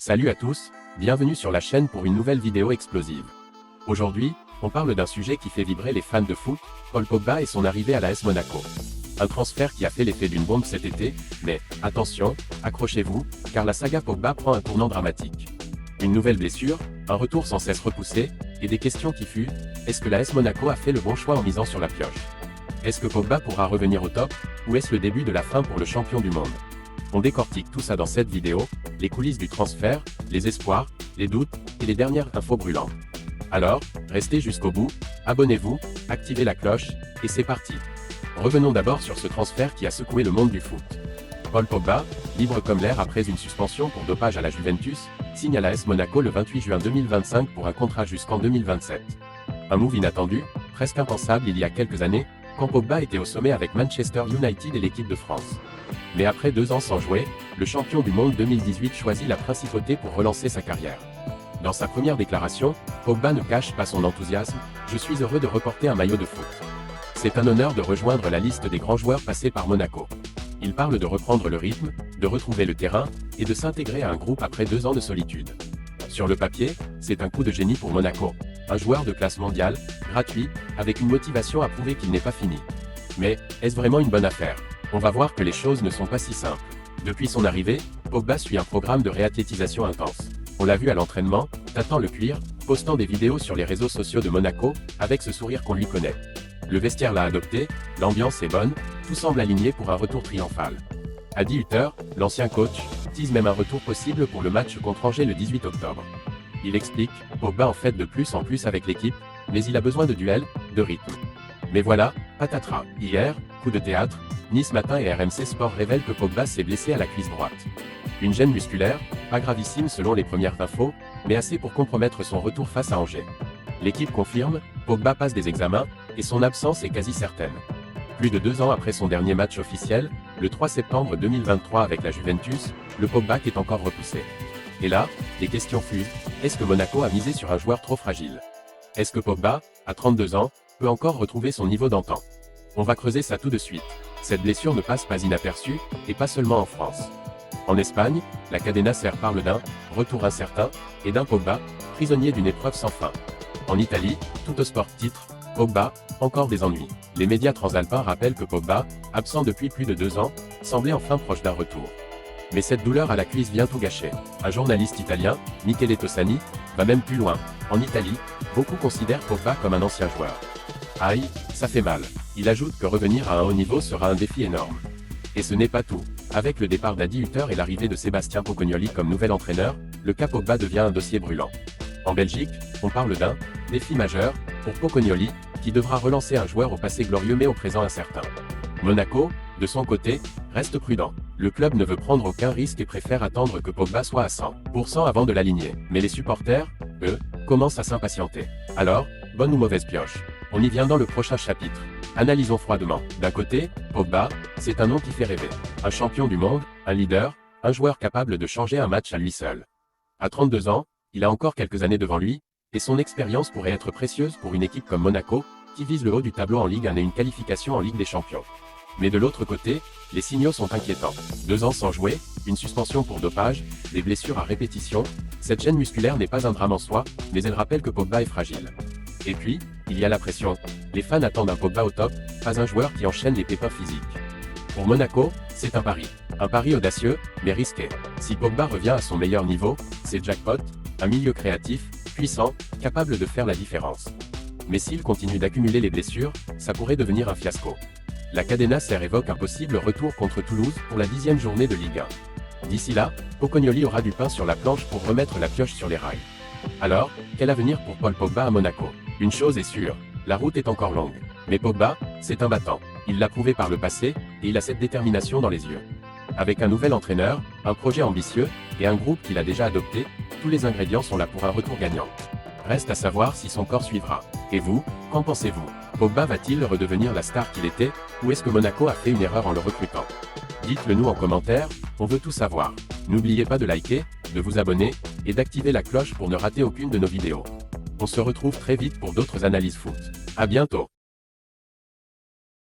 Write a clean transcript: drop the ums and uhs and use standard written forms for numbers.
Salut à tous, bienvenue sur la chaîne pour une nouvelle vidéo explosive. Aujourd'hui, on parle d'un sujet qui fait vibrer les fans de foot, Paul Pogba et son arrivée à l'AS Monaco. Un transfert qui a fait l'effet d'une bombe cet été, mais, attention, accrochez-vous, car la saga Pogba prend un tournant dramatique. Une nouvelle blessure, un retour sans cesse repoussé, et des questions qui fuient, est-ce que l'AS Monaco a fait le bon choix en misant sur la pioche? Est-ce que Pogba pourra revenir au top, ou est-ce le début de la fin pour le champion du monde? On décortique tout ça dans cette vidéo, les coulisses du transfert, les espoirs, les doutes, et les dernières infos brûlantes. Alors, restez jusqu'au bout, abonnez-vous, activez la cloche, et c'est parti. Revenons d'abord sur ce transfert qui a secoué le monde du foot. Paul Pogba, libre comme l'air après une suspension pour dopage à la Juventus, signe à l'AS Monaco le 28 juin 2025 pour un contrat jusqu'en 2027. Un move inattendu, presque impensable il y a quelques années, quand Pogba était au sommet avec Manchester United et l'équipe de France. Mais après 2 ans sans jouer, le champion du monde 2018 choisit la principauté pour relancer sa carrière. Dans sa première déclaration, Pogba ne cache pas son enthousiasme, « Je suis heureux de reporter un maillot de foot. C'est un honneur de rejoindre la liste des grands joueurs passés par Monaco. » Il parle de reprendre le rythme, de retrouver le terrain, et de s'intégrer à un groupe après 2 ans de solitude. Sur le papier, c'est un coup de génie pour Monaco. Un joueur de classe mondiale, gratuit, avec une motivation à prouver qu'il n'est pas fini. Mais, est-ce vraiment une bonne affaire? On va voir que les choses ne sont pas si simples. Depuis son arrivée, Pogba suit un programme de réathlétisation intense. On l'a vu à l'entraînement, tâtant le cuir, postant des vidéos sur les réseaux sociaux de Monaco, avec ce sourire qu'on lui connaît. Le vestiaire l'a adopté, l'ambiance est bonne, tout semble aligné pour un retour triomphal. Adi Hütter, l'ancien coach, tease même un retour possible pour le match contre Angers le 18 octobre. Il explique, Pogba en fait de plus en plus avec l'équipe, mais il a besoin de duel, de rythme. Mais voilà, patatras. Hier, coup de théâtre, Nice Matin et RMC Sport révèlent que Pogba s'est blessé à la cuisse droite. Une gêne musculaire, pas gravissime selon les premières infos, mais assez pour compromettre son retour face à Angers. L'équipe confirme, Pogba passe des examens, et son absence est quasi certaine. Plus de 2 ans après son dernier match officiel, le 3 septembre 2023 avec la Juventus, le Pogba est encore repoussé. Et là, les questions fusent, est-ce que Monaco a misé sur un joueur trop fragile? Est-ce que Pogba, à 32 ans, peut encore retrouver son niveau d'antan? On va creuser ça tout de suite. Cette blessure ne passe pas inaperçue, et pas seulement en France. En Espagne, la Cadena Ser parle d'un « retour incertain » et d'un Pogba, prisonnier d'une épreuve sans fin. En Italie, Tuttosport titre « Pogba, encore des ennuis ». Les médias transalpins rappellent que Pogba, absent depuis plus de 2 ans, semblait enfin proche d'un retour. Mais cette douleur à la cuisse vient tout gâcher. Un journaliste italien, Michele Tossani, va même plus loin. En Italie, beaucoup considèrent Pogba comme un ancien joueur. Aïe, ça fait mal. Il ajoute que revenir à un haut niveau sera un défi énorme. Et ce n'est pas tout. Avec le départ d'Adi Hütter et l'arrivée de Sébastien Pocognoli comme nouvel entraîneur, le cas Pogba devient un dossier brûlant. En Belgique, on parle d'un défi majeur pour Pocognoli, qui devra relancer un joueur au passé glorieux mais au présent incertain. Monaco, de son côté, reste prudent. Le club ne veut prendre aucun risque et préfère attendre que Pogba soit à 100% avant de l'aligner. Mais les supporters, eux, commencent à s'impatienter. Alors, bonne ou mauvaise pioche? On y vient dans le prochain chapitre. Analysons froidement. D'un côté, Pogba, c'est un nom qui fait rêver. Un champion du monde, un leader, un joueur capable de changer un match à lui seul. À 32 ans, il a encore quelques années devant lui, et son expérience pourrait être précieuse pour une équipe comme Monaco, qui vise le haut du tableau en Ligue 1 et une qualification en Ligue des Champions. Mais de l'autre côté, les signaux sont inquiétants. 2 ans sans jouer, une suspension pour dopage, des blessures à répétition, cette gêne musculaire n'est pas un drame en soi, mais elle rappelle que Pogba est fragile. Et puis, il y a la pression. Les fans attendent un Pogba au top, pas un joueur qui enchaîne les pépins physiques. Pour Monaco, c'est un pari. Un pari audacieux, mais risqué. Si Pogba revient à son meilleur niveau, c'est jackpot, un milieu créatif, puissant, capable de faire la différence. Mais s'il continue d'accumuler les blessures, ça pourrait devenir un fiasco. La Cadena Ser évoque un possible retour contre Toulouse pour la 10e journée de Ligue 1. D'ici là, Pocognoli aura du pain sur la planche pour remettre la pioche sur les rails. Alors, quel avenir pour Paul Pogba à Monaco? Une chose est sûre, la route est encore longue. Mais Pogba, c'est un battant. Il l'a prouvé par le passé, et il a cette détermination dans les yeux. Avec un nouvel entraîneur, un projet ambitieux, et un groupe qu'il a déjà adopté, tous les ingrédients sont là pour un retour gagnant. Reste à savoir si son corps suivra. Et vous, qu'en pensez-vous? Pogba va-t-il redevenir la star qu'il était, ou est-ce que Monaco a fait une erreur en le recrutant? Dites-le nous en commentaire, on veut tout savoir. N'oubliez pas de liker, de vous abonner, et d'activer la cloche pour ne rater aucune de nos vidéos. On se retrouve très vite pour d'autres analyses foot. À bientôt.